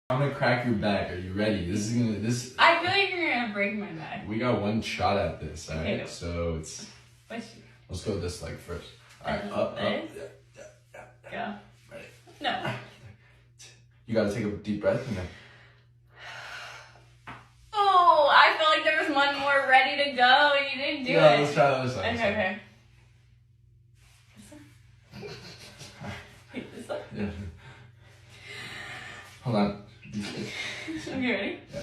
I'm gonna crack your back. Are you ready? This is gonna I feel like you're gonna break my back. We got one shot at this, alright? Okay, no. So it's let's go this leg first. Alright, up. Yeah. Go. Ready. No. You gotta take a deep breath and then Oh, I felt like there was one more ready to go and you didn't do it. let's try the other side. Okay. Wait, this one? Yeah. Hold on. Okay, ready? Yeah.